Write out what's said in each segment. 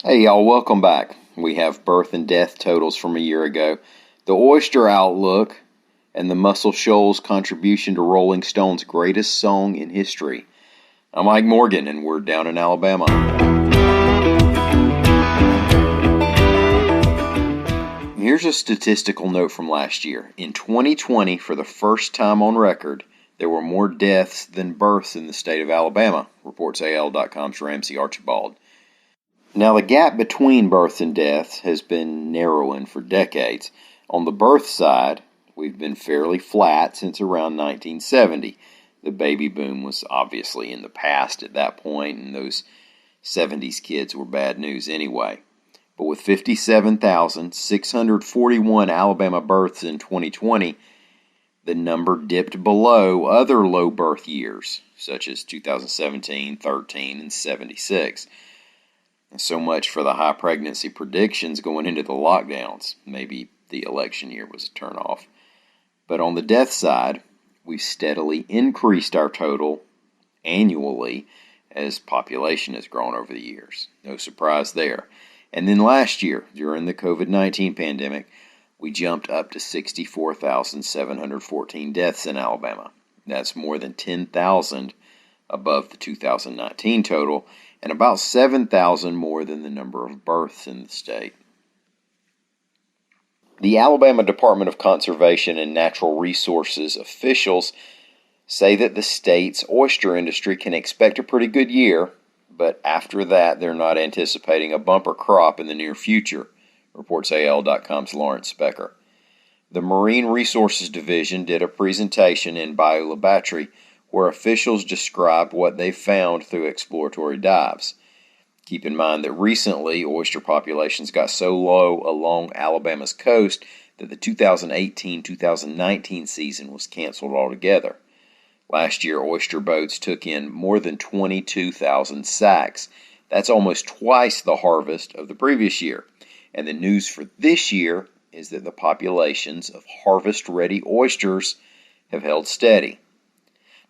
Hey y'all, welcome back. We have birth and death totals from a year ago, the oyster outlook, and the Muscle Shoals contribution to Rolling Stone's greatest song in history. I'm Mike Morgan, and we're down in Alabama. Here's a statistical note from last year. In 2020, for the first time on record, there were more deaths than births in the state of Alabama, reports AL.com's Ramsey Archibald. Now, the gap between births and deaths has been narrowing for decades. On the birth side, we've been fairly flat since around 1970. The baby boom was obviously in the past at that point, and those 70s kids were bad news anyway. But with 57,641 Alabama births in 2020, the number dipped below other low birth years, such as 2017, 13, and 76. So much for the high pregnancy predictions going into the lockdowns. Maybe the election year was a turnoff. But on the death side, we've steadily increased our total annually as population has grown over the years. No surprise there. And then last year, during the COVID-19 pandemic, we jumped up to 64,714 deaths in Alabama. That's more than 10,000 above the 2019 total, and about 7,000 more than the number of births in the state. The Alabama Department of Conservation and Natural Resources officials say that the state's oyster industry can expect a pretty good year, but after that they're not anticipating a bumper crop in the near future, reports AL.com's Lawrence Becker. The Marine Resources Division did a presentation in Bayou La Batterie where officials described what they found through exploratory dives. Keep in mind that recently oyster populations got so low along Alabama's coast that the 2018-2019 season was canceled altogether. Last year, oyster boats took in more than 22,000 sacks. That's almost twice the harvest of the previous year. And the news for this year is that the populations of harvest-ready oysters have held steady.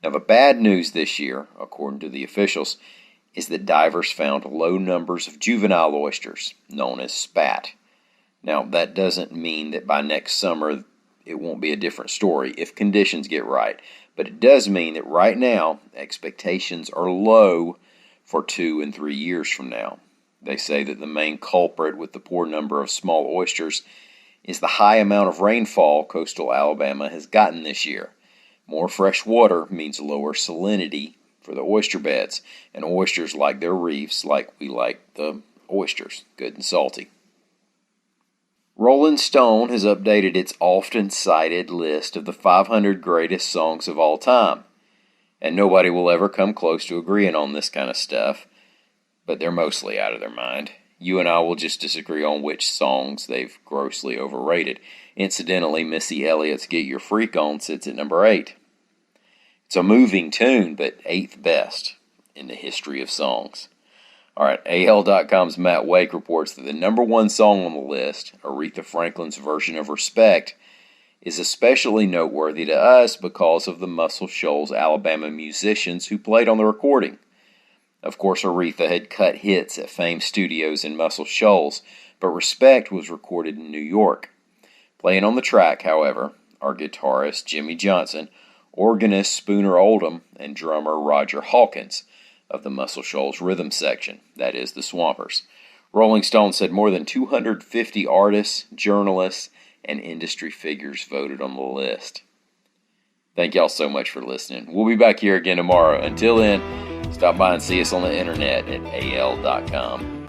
Now, the bad news this year, according to the officials, is that divers found low numbers of juvenile oysters, known as spat. Now, that doesn't mean that by next summer it won't be a different story if conditions get right, but it does mean that right now expectations are low for 2 and 3 years from now. They say that the main culprit with the poor number of small oysters is the high amount of rainfall coastal Alabama has gotten this year. More fresh water means lower salinity for the oyster beds, and oysters like their reefs like we like the oysters, good and salty. Rolling Stone has updated its often cited list of the 500 greatest songs of all time, and nobody will ever come close to agreeing on this kind of stuff, but they're mostly out of their mind. You and I will just disagree on which songs they've grossly overrated. Incidentally, Missy Elliott's Get Your Freak On sits at number 8. It's a moving tune, but 8th best in the history of songs. All right, AL.com's Matt Wake reports that the number 1 song on the list, Aretha Franklin's version of Respect, is especially noteworthy to us because of the Muscle Shoals, Alabama musicians who played on the recording. Of course, Aretha had cut hits at Fame Studios in Muscle Shoals, but Respect was recorded in New York. Playing on the track, however, are guitarist Jimmy Johnson, organist Spooner Oldham, and drummer Roger Hawkins of the Muscle Shoals rhythm section, that is, the Swampers. Rolling Stone said more than 250 artists, journalists, and industry figures voted on the list. Thank y'all so much for listening. We'll be back here again tomorrow. Until then, stop by and see us on the internet at al.com.